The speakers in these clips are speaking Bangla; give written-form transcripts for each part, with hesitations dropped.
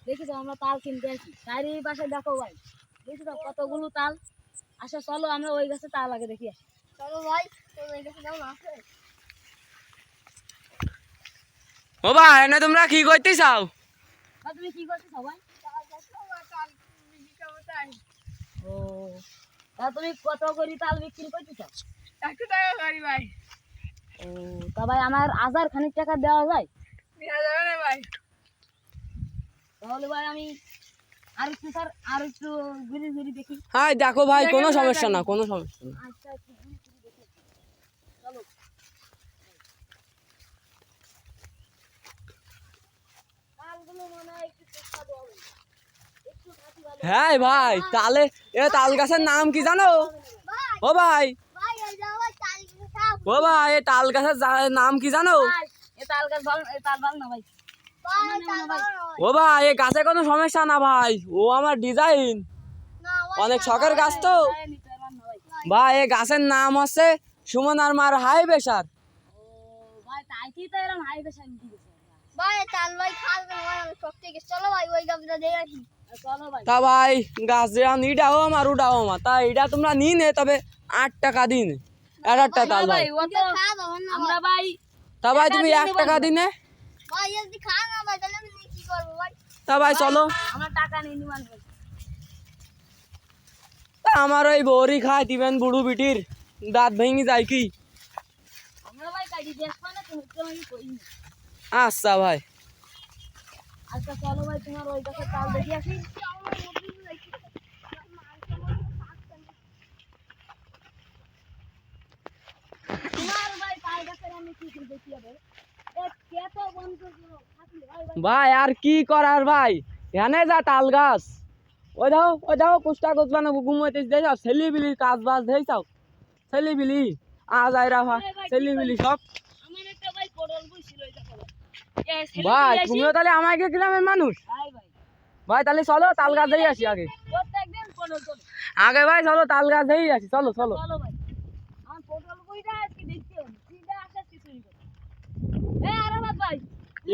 দেখিস আমরা তাল কিনতে আসি চারিপাশে দেখো ভাই দেখিস কতগুলো তাল। আচ্ছা চলো আমরা ওই গাছে তাল আগে দেখি আসি। চলো ভাই ওই গাছে তাল আছে। ও ভাই এনে তোমরা কি করতে চাও? তুমি কি করতেছ ভাই? ও তা তুমি কত করে তাল বিক্রি করতেছ? 100 টাকা করি ভাই। ও তা ভাই আমার 1000 খানিক টাকা দেওয়া যায়? দেওয়া যাবে না ভাই। তাহলে ভাই আমি আর একটু ঘুরে ঘুরে দেখি। হ্যাঁ দেখো ভাই, কোনো সমস্যা না, কোনো সমস্যা না। আচ্ছা একটু ঘুরে ঘুরে দেখি। চলো তালগুলো মনে হয় একটু চেষ্টা দেওয়া হবে। একটু থাকি ভালো। হ্যাঁ ভাই, তাহলে এ তাল গাছের নাম কি জানো? ও ভাই, ভাই এই যাও ভাই তাল খাও। ও ভাই এ তাল গাছের নাম কি জানো? ভাই এ তাল গাছ ভালো, এ তাল ভালো না ভাই। ভাই তাল ভালো ও ভাই এ গাছে কোনো সমস্যা না ভাই, ও আমার ডিজাইন, না ভাই। অনেক শখের গাছ তো ভাই। এ গাছের নাম হচ্ছে সুমন আর মার হাই প্রেসার। ও ভাই তাই কি তো এরকম হাই প্রেসার নিতে গেছে ভাই। তাল ভাই খাবে ভাই আমি শক্তি গেছে। চলো ভাই ওই গাছটা দিয়ে আসি। চলো ভাই। তা ভাই গাছ যেরাম ইটাও আমার উঠাও আমার, তা এটা তোমরা নিয়ে নে, তবে 8 টাকা দিন এক একটা তাল ভাই। ও তো আমরা ভাই তা ভাই তুমি 1 টাকা দিনে। ভাই যদি খা না ভাই তাহলে আমি কি করব ভাই? তা ভাই চলো, আমরা টাকা নিয়ে নিমান ভাই। তা আমার ওই বড়ি খায় দিবেন বুড়ু বিটির দাঁত ভেঙে যায় কি। আমরা ভাই কাটি দেখবা না তুমি তো আমি কই। আচ্ছা ভাই। আচ্ছা চলো ভাই তোমার ওই গাছে তাল দেখি আসি। তোমার ভাই তাল গাছের আমি কি কি দেখি হবে? এ কে তো বন্ধ করো থাকলে ভাই ভাই। ভাই আর কি করার ভাই, এখানে যা তাল গাছ, ওই দাও কুষ্টা কোচ বানাবো ঘুমাইতে যাও, ছেলি বিলি কাজ বাজ দেখাও, ছেলি বিলি আজ আইরা ছেলি বিলি সব। আমার একটা ভাই পটল বইছিল ওই দেখো ভাই। এ ছেলে ভাই দিয়ে আসি। তুমিও তাহলে আমাকে গ্রামের মানুষ ভাই ভাই ভাই, তাহলে চলো তাল গাছ দেখে আসি আগে। প্রত্যেকদিন পটল তোলে। আগে ভাই চলো তাল গাছ দেখে আসি, চলো চলো। চলো ভাই আমার পটল বইটা আজকে দেখতে হবে চিন্তা আসে কিছুই করে। এ আরামাত ভাই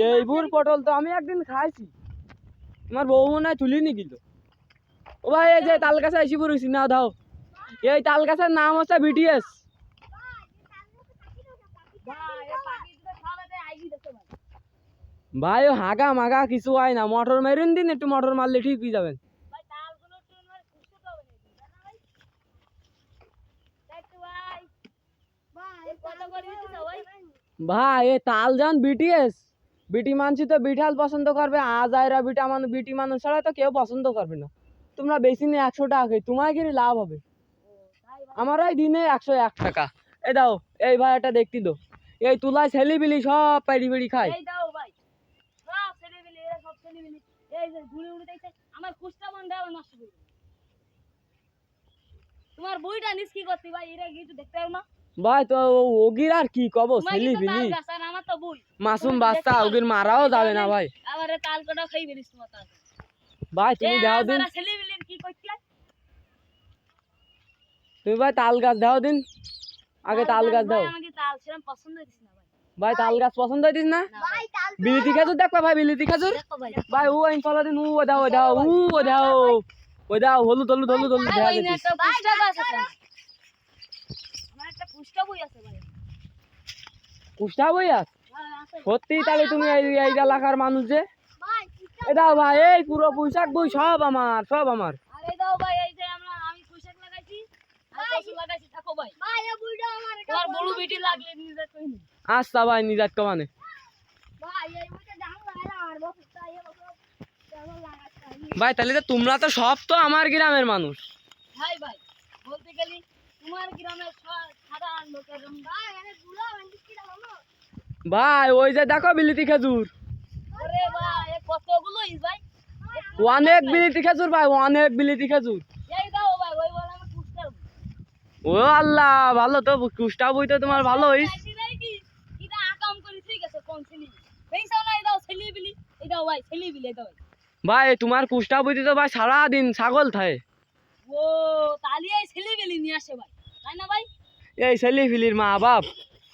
এই বুর পটল তো আমি একদিন খাইছি, আমার বউ মনে হয় তুলিনি কিন্তু। ও ভাই এই যে তাল গাছে এসে পড়েছি না, দাও। এই তাল গাছের নাম হচ্ছে বিটিএস। ভাই এ পাখি দুটো খাওয়াতে আইগি দেখো ভাই। ভাই ও হাগা মাগা কিছু হয় না, মোটর মেরুন দিন, একটু মোটর মারলে ঠিক হয়ে যাবেন। ভাই তালগুলো একটু মানে খুশি তো হবে নাকি জানা ভাই? দেখো ভাই ভাই কত করে দিতেছ ভাই? ভাই এ তাল যান বিটিএস, বিটি মানছি তো বিঠাল পছন্দ করবে, আজ আয়রা বিটি মানুষ ছাড়া তো কেউ পছন্দ করবে না। তোমরা বেশি নিয়ে 100 টাকা খাই, তোমার কি লাভ হবে? আমার ওই দিনে 101 টাকা। এ দাও এই ভাই এটা দেখতি দো, এই তুলায় ছেলি বিলি সব পাইড়ি বিড়ি খায়। এই দাও ভাই সব ছেলে মিলে এরা সব ছেলে মিলে এই যে ঘুরে ঘুরে দেখছে আমার খুশটা মন দেওয়া নষ্ট করে দিল। তোমার বইটা নিস কি করতে ভাই এরা কিছু দেখতে পাও না? ভাই তো ওগির আর কি কব, তোমার ছেলি কিন্তু বিলি তাল গাছ আর আমার তো বই মাসুম বাচ্চা, ওগির মারাও যাবে না ভাই। আবার এ তাল কটা খাই বেরিস তোমার তাল। ভাই তুমি দাও দিন, ছেলে মিলে কি করতে তুমি ভাই তাল গাছ দাও দিন, আগে তাল গাছ দাও। আমাকে তাল সেরকম পছন্দ হইছে না ভাই। ভাই তাল গাছ পছন্দ হইতিস না? ভাই তাল বিলিতি খেজুর দেখবা ভাই, বিলিতি খেজুর দেখো ভাই ভাই ও আইন ফলা দিন, ও দাও হলুদ হলুদ হলুদ হলুদ দেখা ভাই যেতিস। একটা পুষ্টা গাছ আছে আমার একটা পুষ্টা বই আছে ভাই। কুষ্টা বই আস হ্যাঁ আছে সত্যি, তাহলে তুমি এই এলাকার মানুষ যে। ভাই। এ দাও ভাই, এই পুরো পুঁইশাক বই সব আমার, সব আমার। আরে দাও ভাই এই যে আমি পুঁইশাক লাগাইছি আর কচু লাগাইছি থাকো ভাই। ভাই এই বুইটা আমার তোমার বড় বেটি লাগলে নিজে কই নি। আচ্ছা ভাই নিজাত কমানে। ভাই এই বুইটা দাম লাগাইলা আর বছরটা এই বছর কেমন লাগাইছি ভাই তাহলে তো তোমরা তো সব তো আমার গ্রামের মানুষ। ভাই ভাই বলতে গেলি তোমার গ্রামের সাধারণ লোকের ভাই এখানে গুলা বান্ডিস কি দাও না ভাই ওই যে দেখো বিলিতি খেজুর, আরে ভাই এ কতগুলো ইস ভাই অনেক বিলিতি খেজুর ভাই, অনেক বিলিতি খেজুর। এই দাও ভাই ওই বলে আমি পুষ্টা ও আল্লাহ, ভালো তো কুষ্টা বই তো তোমার ভালো হইস। এটা আকাম করে ঠিক আছে কোন ছেলে পয়সা না দাও ছেলে বিলি এই দাও ভাই ছেলে বিলি দাও ভাই তোমার কুষ্টা বইতে তো ভাই সারাদিন ছাগল থাকে। ও তাহলে এই ছেলে বিলি নিয়ে আসে ভাই তাই না ভাই? এই ছেলে ফিলির মা বাপ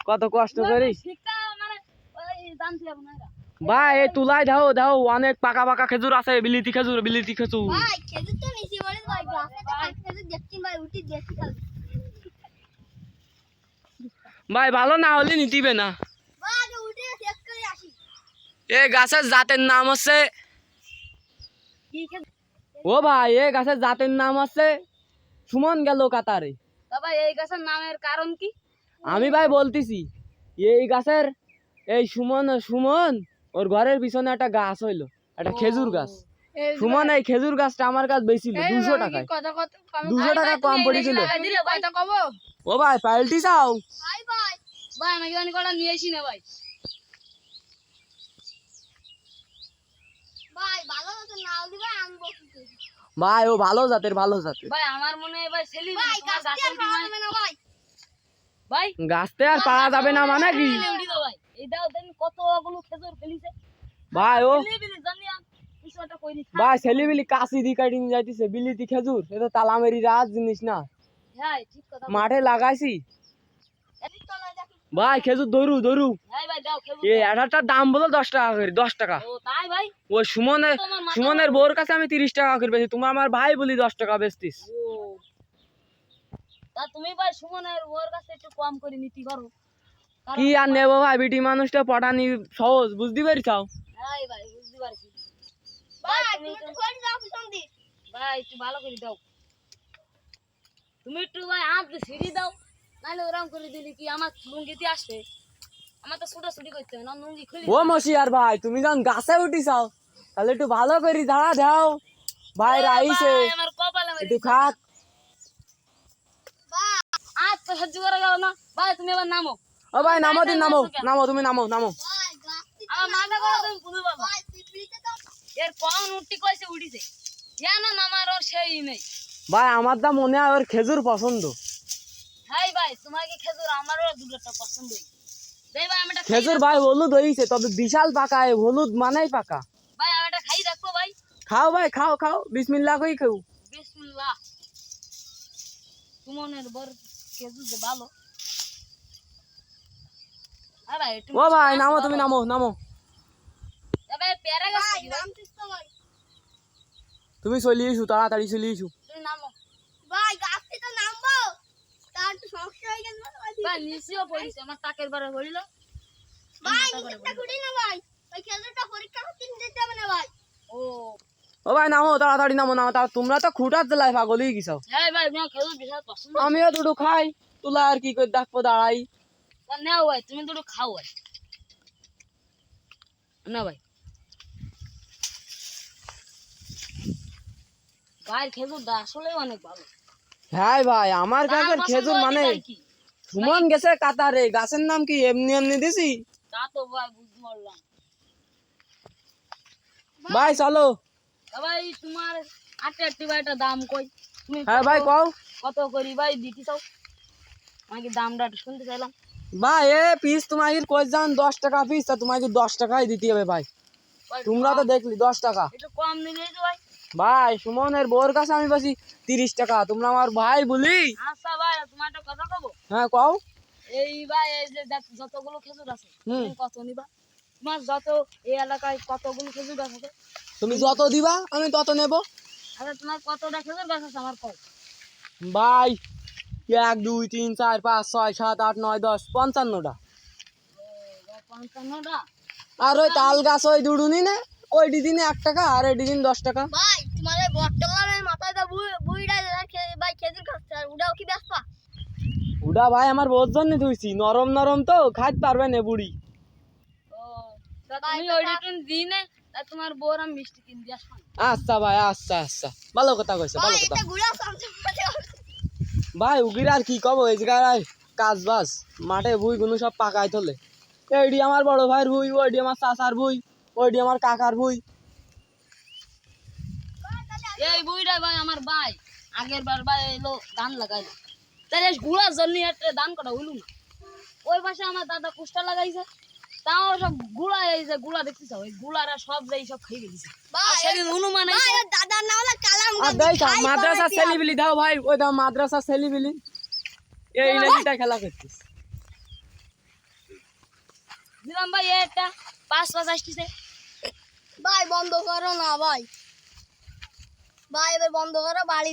কত কষ্ট করি। শিক্ষা মানে ওই জানছিলাম না এরা ভাই এই তুলাই দাও দাও অনেক পাকা পাকা খেজুর আছে, বিলিতি খেজুর বিলিতি খেজুর। ভাই খেজুর তো নিছি বলে ভাই গাছে তো খেজুর দেখছি ভাই উঠি দেখছি কাল ভাই ভালো না হলে নিতিবে না। ভাই আগে উঠে চেক করে আসি। এই গাছের জাতের নাম হচ্ছে, কি খেজুর? ও ভাই এই গাছের জাতের নাম হচ্ছে সুমন গেল কাতারে। বাবা এই গাছের নামের কারণ কি? আমি ভাই বলতেছি, এই গাছের এই সুমন সুমন ওর ঘরের পিছনে একটা গাছ হইলো, একটা খেজুর গাছ। সুমন এই খেজুর গাছটা আমার কাছে বেচিল 200 টাকায়। 200 টাকা কম পড়েছিল। কথা কব ও ভাই পাল্টি চাও? ভাই ভাই ভাই আমাকে অনেক কটা নিয়ে আসি না ভাই। ভাই ভালো মতো নাও দিবা আনবো কি? ভাই ও ভালো জাতের ভালো জাতের। ভাই আমার মনে হয় ভাই সেলি ভাই গাছে উঠি না ভাই। ভাই গাছতে আর পারা যাবে না মানে কি? উঠি দাও ভাই। এই দাও দেন কতগুলো খেজুর ফেলিছে। ভাই ও বিলি জানিয়া কিছুটা কইরি। ভাই ছেলেবিলি কাশি দি কাটি নিয়ে যাইতেছে বিলিতি খেজুর, এটা তালামেরি রাজ জিনিস না, হ্যাঁ ঠিক কথা। মাঠে লাগাইছি। এদিক তো না দেখি। ভাই খেজুর ধরু ধরু। ভাই ভাই দাও খেজুর। এই একটার দাম বলো 10 টাকা করে, 10 টাকা। ও তাই ভাই? ওই সুমনের তোমার মাথা সুমনের বউর কাছে আমি 30 টাকা করে বেচি, তোমার আমার ভাই বলি 10 টাকা বেচতিস। ও তা তুমি ভাই সুমনের ওর কাছে একটু কম করে নিতে পারো। কি আর নেবো ভাই, বিটি মানুষটা পটানি সহজ, বুঝতে পারছাও? ভাই ভাই বুঝতে পারছি। ভাই তুমি তো কই যাও পিছন দি। ভাই একটু ভালো করে দাও। তুমি একটু ভাই হাত দিয়ে সিঁড়ি দাও, নাহলে ওরকম করে দিলি কি আমার লুঙ্গিতে আসবে। আমার তো ছুটাছুটি করতে হবে না, লুঙ্গি খুলি। ও মশিয়ার ভাই তুমি যখন গাছে উঠিছাও তাহলে একটু ভালো করে দাঁড়া দাও, ভাই রাইছে আমার কপালে একটু খাক। আজ তো সহ্য করা গেল না। ভাই তুমি এবার নামো। ও ভাই নামো দিন, নামো নামো তুমি নামো নামো। আমার মাথা করে তুমি পুরো বাবা। এর কোন উঠি কইছে উঠিছে। ইয়া না নামার ওর সেই নেই। ভাই আমার দা মনে হয় ওর খেজুর পছন্দ। হাই ভাই তোমাকে খেজুর আমারও দুটোটা পছন্দ হই। দেই ভাই আমি এটা খাই খেজুর ভাই হলুদ হইছে, তবে বিশাল পাকা, এই হলুদ মানেই পাকা। ভাই আমি এটা খাই দেখবো ভাই। খাও ভাই খাও খাও, বিসমিল্লাহ কই খাও। বিসমিল্লাহ। সুমনের বর খেজুর যে ভালো। আরে একটু ও ভাই নামো তুমি নামো নামো। তবে পেয়ারা গাছ ভাই নামছিস তো ভাই। তুমি চলে এসো, তাড়াতাড়ি চলে এসো। তুমি নামো। ভাই গাছ থেকে নামবো। তার তো সমস্যা হয়ে গেল না ভাই। ভাই নিচেও পড়িছে আমার টাকের বারে পড়িল। ভাই নিচেটা খুঁড়ি না ভাই। ওই খেজুরটা পরীক্ষা করতে দিতে হবে না ভাই। ও ও ভাই নামো তাড়াতাড়ি নামো নামো, তা তোমরা তো খুঁটার জেলায় পাগল হয়ে গেছো। হ্যাঁ ভাই আমি খেজুর বিশাল পছন্দ। আমিও দুটো খাই, তোলা আর কি করে দেখবো দাঁড়াই। তা নাও ভাই তুমি দুটো খাও ভাই। না ভাই গায়ের খেজুরটা আসলে অনেক ভালো। হ্যাঁ ভাই আমার গাছের খেজুর মানে কি সুমন গেছে কাতারে, গাছের নাম কি এমনি এমনি দিছি? তা তো ভাই বুঝতে পারলাম। ভাই চলো। তা ভাই তোমার আটটি ভাইটা দাম কই? তুমি হ্যাঁ ভাই কও। কত করি ভাই দিতে চাও? আমাকে দামটা একটু শুনতে চাইলাম। ভাই এ পিস তোমাকে কই যান 10 টাকা পিস, তা তোমাকে 10 টাকাই দিতে হবে ভাই। ভাই, তোমরা তো দেখলি 10 টাকা। একটু কম নিলে তো ভাই। ভাই সুমনের বউর কাছে আমি বসি 30 টাকা, তোমরা আমার ভাই বলি। আচ্ছা ভাই তোমার একটা কথা কব। হ্যাঁ কও। এই ভাই এই যে যতগুলো খেজুর আছে তুমি কত নিবা? তোমার যত এই এলাকায় কতগুলো খেজুর গাছ আছে? তুমি যত দিবা আমি তত নেব। আচ্ছা তোমার কতটা খেজুর গাছ আছে আমার কও। ভাই 1 2 3 4 5 6 7 8 9 10 55টা। 55টা। আর ওই তাল গাছ ওই দুড়ুনি না, ওই দিনে 1 টাকা আর এই দিন 10 টাকা। ভাই তোমার এই বর্তমানের মাথায় তো বুইড়া ভাই খেজুর খাচ্ছে আর ওটাও কি বেচবা? ওটা ভাই আমার বহুত জন্য ধুইছি, নরম নরম তো খাইতে পারবে না বুড়ি। ও তা তুমি ওই রিটার্ন দিই না, তা তোমার বউর আমি মিষ্টি কিনে দিয়ে আসবো। আচ্ছা ভাই আচ্ছা আচ্ছা, ভালো কথা কইছে ভালো কথা। এটা গুড়া সামনে ভাই উগির আর কি কব, এই জায়গায় কাজ বাজ মাঠে ভুই গুলো সব পাকাই তোলে। এইডি আমার বড় ভাইয়ের ভুই, ওইডি আমার চাচার ভুই, ওইডি আমার কাকার ভুই। এই বুইড়া ভাই আমার ভাই আগের বার ভাই এলো ধান লাগাইলো, তাহলে গুড়ার জন্য একটা ধান কাটা হইল না। ওই পাশে আমার দাদা কুষ্টা লাগাইছে, তাও সব গুড়া, এই যে গুড়া দেখতেছ ওই গুড়ারা সব যাই সব খেয়ে গেছে। সেদিন অনুমান দাদার নাম হলো কালাম। আর দেই তো মাদ্রাসা ছেলিবিলি দাও ভাই, ওই দাও মাদ্রাসা ছেলিবিলি, এই নাকিটা খেলা করছিস। দিলাম ভাই এটা পাঁচ পাঁচ আসতেছে। ভাই বন্ধ করো না ভাই, ভাই এবার বন্ধ করো বাড়ি